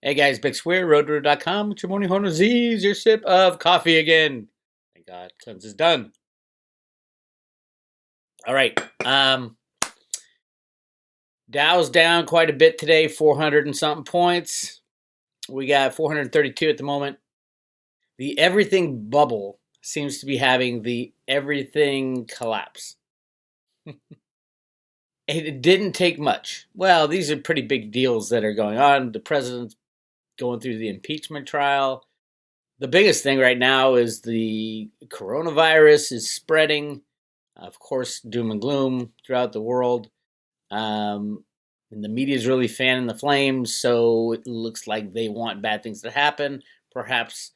Hey guys, Bix Weir, roadrunner.com. It's your morning Honor Z's, your sip of coffee again. Thank God, cleanse is done. All right. Dow's down quite a bit today, 400 and something points. We got 432 at the moment. The everything bubble seems to be having the everything collapse. It didn't take much. Well, these are pretty big deals that are going on. The president's going through the impeachment trial. The biggest thing right now is the coronavirus is spreading. Of course, doom and gloom throughout the world. And the media is really fanning the flames, so it looks like they want bad things to happen. Perhaps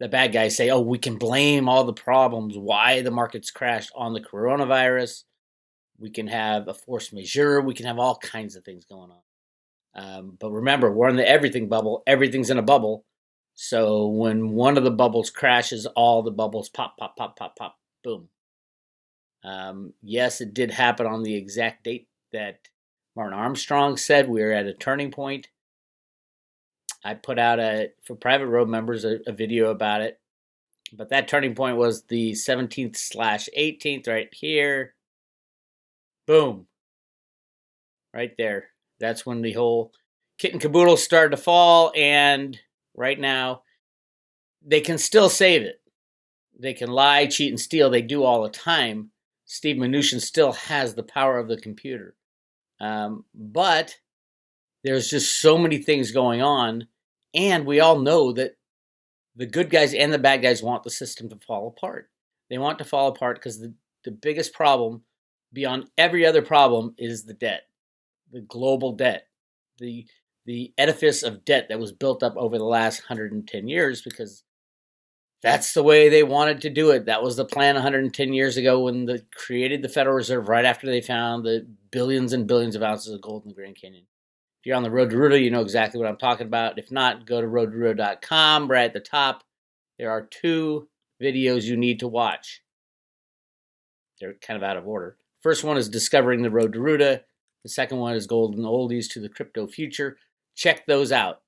the bad guys say, oh, we can blame all the problems, why the markets crashed on the coronavirus. We can have a force majeure. We can have all kinds of things going on. But remember, we're in the everything bubble. Everything's in a bubble. So when one of the bubbles crashes, all the bubbles pop, pop, pop, pop, pop, boom. Yes, it did happen on the exact date that Martin Armstrong said we were at a turning point. I put out for private road members a video about it. But that turning point was the 17th/18th right here. Boom. Right there. That's when the whole kit and caboodle started to fall, and right now they can still save it. They can lie, cheat, and steal. They do all the time. Steve Mnuchin still has the power of the computer. But there's just so many things going on, and we all know that the good guys and the bad guys want the system to fall apart. They want to fall apart because the biggest problem, beyond every other problem, is the debt, the global debt, the edifice of debt that was built up over the last 110 years, because that's the way they wanted to do it. That was the plan 110 years ago when they created the Federal Reserve, right after they found the billions and billions of ounces of gold in the Grand Canyon. If you're on the Road to Rudo, you know exactly what I'm talking about. If not, go to roadrudo.com. Right at the top, there are 2 videos you need to watch. They're kind of out of order. First one is Discovering the Road to Ruda. The second one is Golden Oldies to the Crypto Future. Check those out,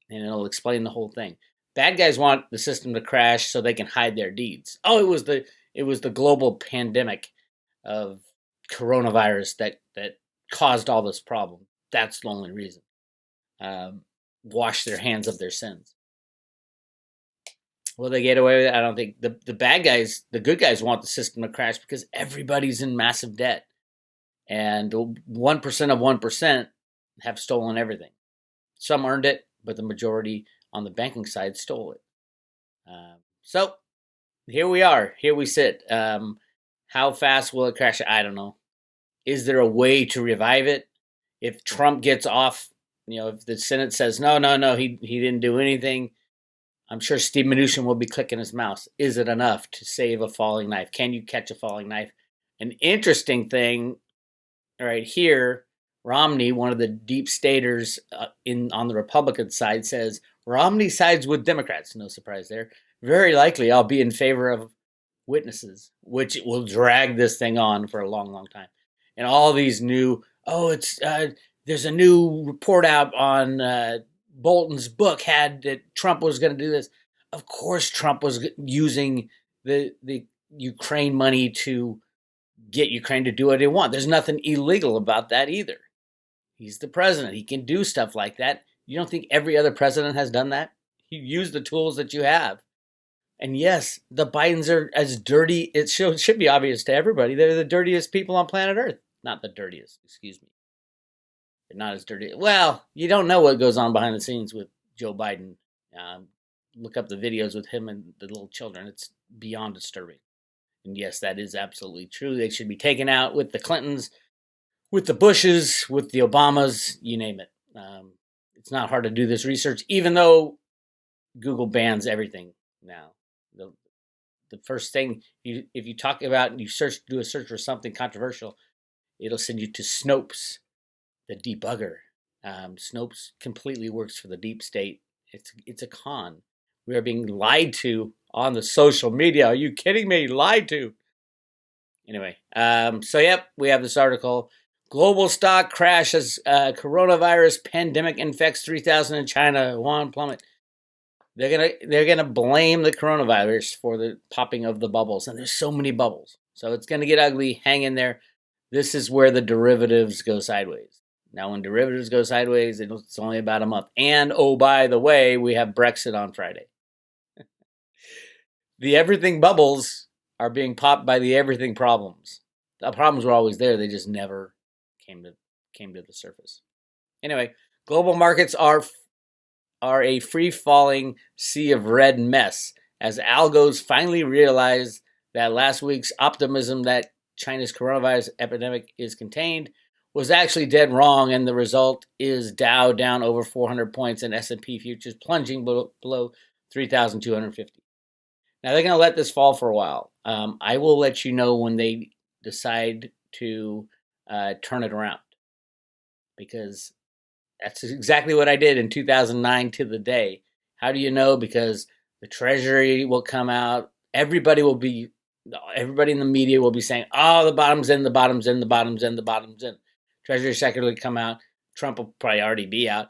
and it'll explain the whole thing. Bad guys want the system to crash so they can hide their deeds. Oh, it was the global pandemic of coronavirus that caused all this problem. That's the only reason. Wash their hands of their sins. Will they get away with it? I don't think. The bad guys, the good guys want the system to crash because everybody's in massive debt. And 1% of 1% have stolen everything. Some earned it, but the majority on the banking side stole it. So here we are. Here we sit. How fast will it crash? I don't know. Is there a way to revive it? If Trump gets off, if the Senate says, no, he didn't do anything, I'm sure Steve Mnuchin will be clicking his mouse. Is it enough to save a falling knife? Can you catch a falling knife? An interesting thing right here, Romney, one of the deep staters on the Republican side, says Romney sides with Democrats. No surprise there. Very likely I'll be in favor of witnesses, which will drag this thing on for a long, long time. And all these new, there's a new report out on Bolton's book that Trump was going to do this. Of course Trump was using the Ukraine money to get Ukraine to do what they want. There's nothing illegal about that either. He's the president. He can do stuff like that. You don't think every other president has done that? You use the tools that you have. And yes, the Bidens are as dirty. It should be obvious to everybody. They're the dirtiest people on planet Earth. Not the dirtiest, excuse me. They're not as dirty. Well, you don't know what goes on behind the scenes with Joe Biden. Look up the videos with him and the little children. It's beyond disturbing. And yes, that is absolutely true. They should be taken out with the Clintons, with the Bushes, with the Obamas, you name it. It's not hard to do this research, even though Google bans everything now. The first thing, if you talk about and you do a search for something controversial, it'll send you to Snopes, the debugger. Snopes completely works for the deep state. It's a con. We are being lied to on the social media. Are you kidding me? Lied to. Anyway, so yep, we have this article. Global stock crash as coronavirus pandemic infects 3,000 in China. Yuan plummet. They're gonna blame the coronavirus for the popping of the bubbles, and there's so many bubbles, so it's gonna get ugly. Hang in there. This is where the derivatives go sideways. Now, when derivatives go sideways, it's only about a month. And oh, by the way, we have Brexit on Friday. The everything bubbles are being popped by the everything problems. The problems were always there; they just never came to the surface. Anyway, global markets are a free-falling sea of red mess as algos finally realize that last week's optimism that China's coronavirus epidemic is contained was actually dead wrong, and the result is Dow down over 400 points and S&P futures plunging below 3,250. Now they're going to let this fall for a while. I will let you know when they decide to turn it around, because that's exactly what I did in 2009 to the day. How do you know? Because the Treasury will come out. Everybody in the media will be saying, "Oh, the bottom's in, the bottom's in, the bottom's in, the bottom's in." Treasury Secretary will come out. Trump will probably already be out.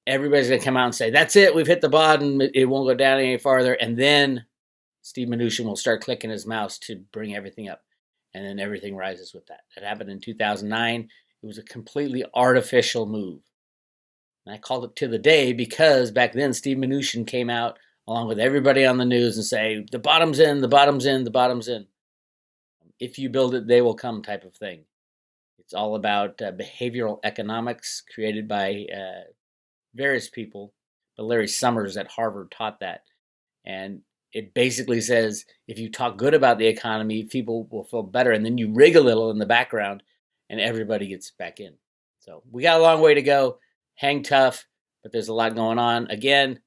Everybody's going to come out and say, "That's it. We've hit the bottom. It won't go down any farther." And then Steve Mnuchin will start clicking his mouse to bring everything up. And then everything rises with that. That happened in 2009. It was a completely artificial move. And I called it to the day because back then Steve Mnuchin came out along with everybody on the news and say, "The bottom's in, the bottom's in, the bottom's in. If you build it, they will come," type of thing. It's all about behavioral economics created by various people. But Larry Summers at Harvard taught that. And it basically says if you talk good about the economy, people will feel better. And then you rig a little in the background and everybody gets back in. So we got a long way to go. Hang tough, but there's a lot going on. Again,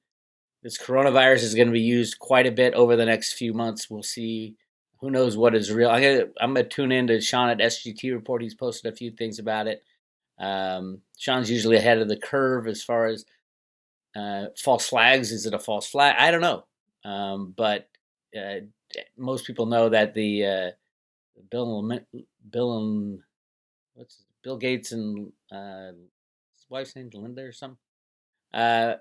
this coronavirus is going to be used quite a bit over the next few months. We'll see. Who knows what is real? I'm gonna tune in to Sean at SGT Report. He's posted a few things about it. Sean's usually ahead of the curve as far as false flags. Is it a false flag? I don't know. But most people know that the Bill and Bill Gates and his wife's name's Linda or something. The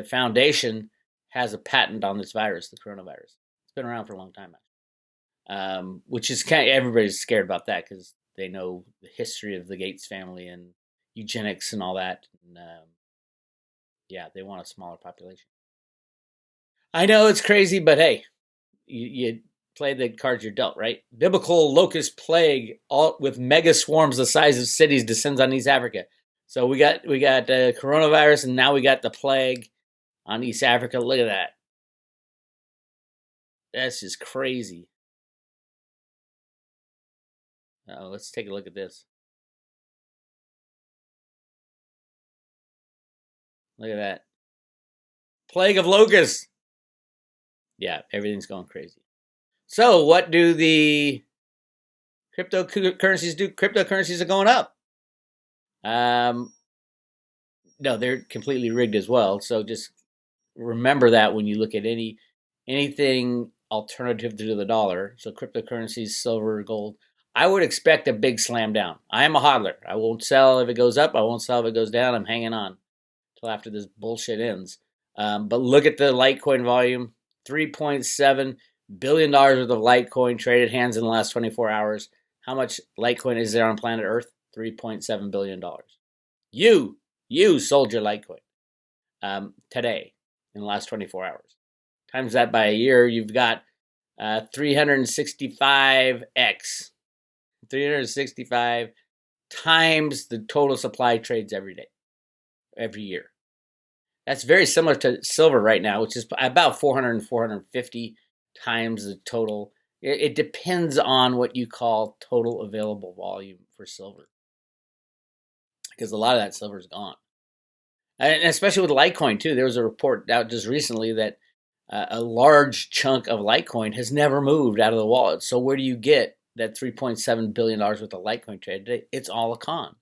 foundation has a patent on this virus, the coronavirus. It's been around for a long time now, which is kind of, everybody's scared about that because they know the history of the Gates family and eugenics and all that. And, yeah, they want a smaller population. I know it's crazy, but hey, you play the cards you're dealt, right? Biblical locust plague, all with mega swarms the size of cities, descends on East Africa. So we got coronavirus, and now we got the plague on East Africa. Look at that. That's just crazy. Let's take a look at this. Look at that. Plague of locusts. Yeah, everything's going crazy. So what do the cryptocurrencies do? Cryptocurrencies are going up. No, they're completely rigged as well. So just remember that when you look at anything alternative to the dollar. So cryptocurrencies, silver, gold. I would expect a big slam down. I am a hodler. I won't sell if it goes up. I won't sell if it goes down. I'm hanging on till after this bullshit ends. But look at the Litecoin volume. $3.7 billion worth of Litecoin traded hands in the last 24 hours. How much Litecoin is there on planet Earth? $3.7 billion. You sold your Litecoin today in the last 24 hours. Times that by a year, you've got 365x. 365 times the total supply trades every day, every year. That's very similar to silver right now, which is about 400 and 450 times the total. It depends on what you call total available volume for silver, because a lot of that silver is gone. And especially with Litecoin, too. There was a report out just recently that a large chunk of Litecoin has never moved out of the wallet. So where do you get that $3.7 billion worth of Litecoin trade today? It's all a con.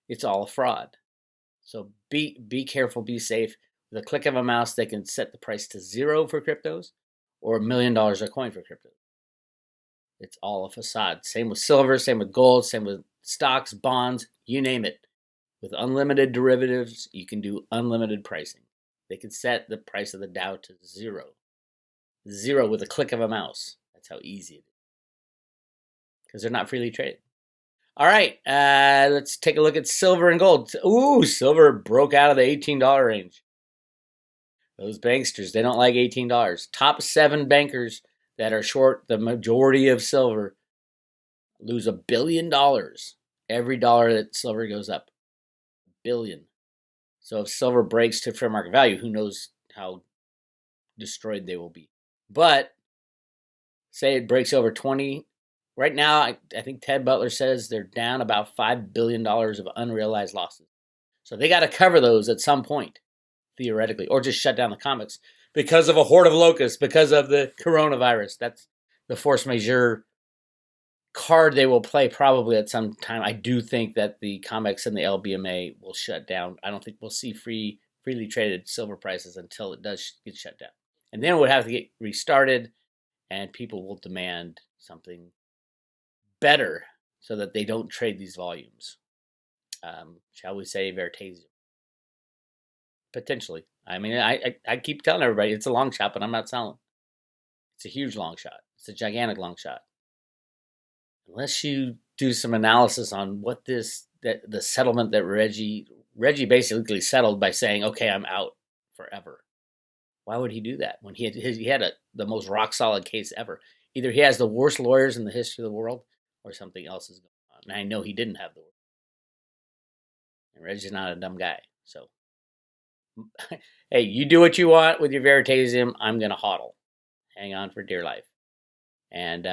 It's all a fraud. So be careful, be safe. With a click of a mouse, they can set the price to zero for cryptos or $1 million a coin for cryptos. It's all a facade. Same with silver, same with gold, same with stocks, bonds, you name it. With unlimited derivatives, you can do unlimited pricing. They can set the price of the Dow to zero. Zero with a click of a mouse. That's how easy it is. Because they're not freely traded. All right, let's take a look at silver and gold. Ooh, silver broke out of the $18 range. Those banksters, they don't like $18. Top 7 bankers that are short the majority of silver lose $1 billion every dollar that silver goes up. $1 billion. So if silver breaks to fair market value, who knows how destroyed they will be. But say it breaks over 20. Right now, I think Ted Butler says they're down about $5 billion of unrealized losses. So they got to cover those at some point, theoretically, or just shut down the comics because of a horde of locusts, because of the coronavirus. That's the force majeure card they will play probably at some time. I do think that the comics and the LBMA will shut down. I don't think we'll see freely traded silver prices until it does get shut down. And then it would have to get restarted, and people will demand something better so that they don't trade these volumes. Shall we say Vertasium? Potentially. I mean, I keep telling everybody it's a long shot, but I'm not selling. It's a huge long shot. It's a gigantic long shot. Unless you do some analysis on what the settlement that Reggie basically settled by saying, okay, I'm out forever. Why would he do that when he had the most rock solid case ever? Either he has the worst lawyers in the history of the world, or something else is going on. And I know he didn't have the worst. And Reggie's not a dumb guy. So, hey, you do what you want with your Veritasium. I'm going to hodl. Hang on for dear life. And,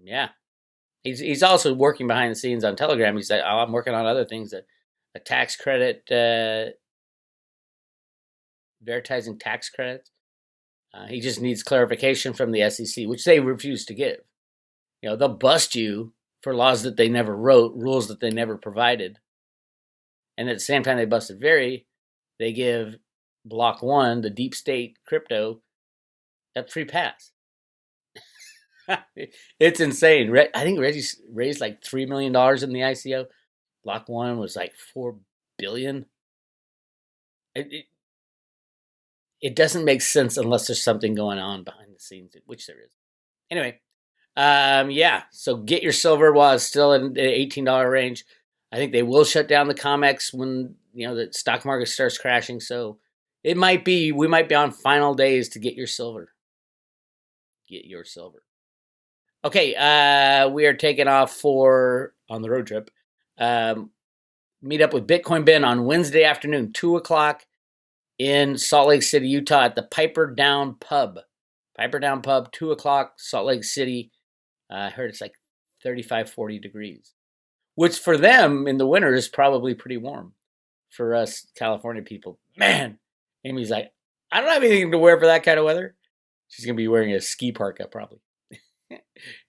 yeah. He's also working behind the scenes on Telegram. He said, oh, I'm working on other things, a tax credit, Veritizing tax credits. He just needs clarification from the SEC, which they refuse to give. You know, they'll bust you for laws that they never wrote, rules that they never provided. And at the same time they busted Veri, they give Block 1, the deep state crypto, that free pass. It's insane. I think Reggie raised like $3 million in the ICO. Block 1 was like $4 billion. It doesn't make sense unless there's something going on behind the scenes, which there is. Anyway, yeah. So get your silver while it's still in the $18 range. I think they will shut down the COMEX when the stock market starts crashing. So we might be on final days to get your silver. Get your silver. Okay, we are taking off on the road trip. Meet up with Bitcoin Ben on Wednesday afternoon, 2:00 in Salt Lake City, Utah, at the Piper Down Pub. Piper Down Pub, 2:00, Salt Lake City. I heard it's like 35, 40 degrees, which for them in the winter is probably pretty warm. For us California people, man, Amy's like, I don't have anything to wear for that kind of weather. She's going to be wearing a ski parka probably.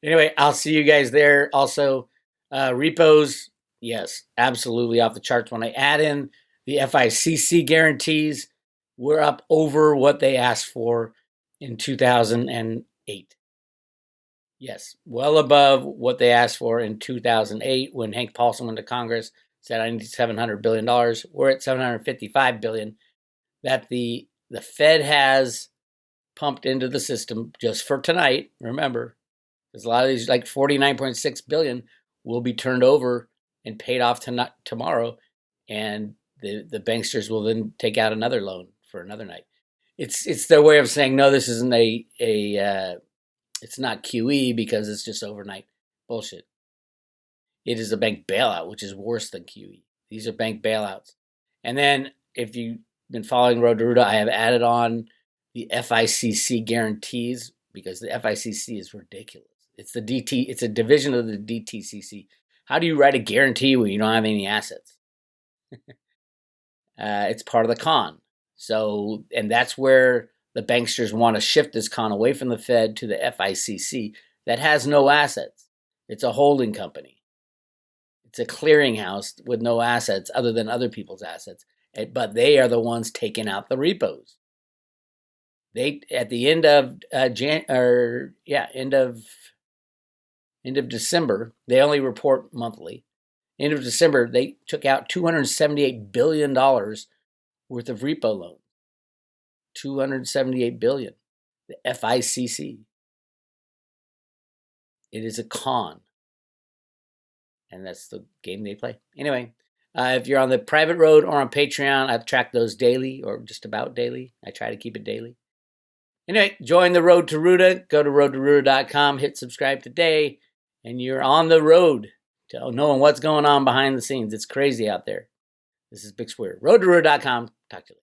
Anyway, I'll see you guys there. Also, repos, yes, absolutely off the charts. When I add in the FICC guarantees, we're up over what they asked for in 2008. Yes, well above what they asked for in 2008 when Hank Paulson went to Congress, said I need $700 billion. We're at $755 billion that the Fed has pumped into the system just for tonight. Remember, there's a lot of these, like $49.6 billion will be turned over and paid off tomorrow, and the banksters will then take out another loan for another night. It's their way of saying, no, this isn't it's not QE because it's just overnight bullshit. It is a bank bailout, which is worse than QE. These are bank bailouts. And then if you've been following Road to Ruta, I have added on the FICC guarantees because the FICC is ridiculous. It's a division of the DTCC. How do you write a guarantee when you don't have any assets? It's part of the con. So, and that's where the banksters want to shift this con away from the Fed to the FICC that has no assets. It's a holding company. It's a clearinghouse with no assets other than other people's assets. But they are the ones taking out the repos. They at the end of end of December, they only report monthly. End of December, they took out $278 billion worth of repo loans. $278 billion. The FICC. It is a con. And that's the game they play. Anyway, if you're on the private road or on Patreon, I've tracked those daily or just about daily. I try to keep it daily. Anyway, join the Road to Ruta. Go to roadtoruta.com, hit subscribe today, and you're on the road to knowing what's going on behind the scenes. It's crazy out there. This is Bix Weir. roadtoruta.com. Talk to you later.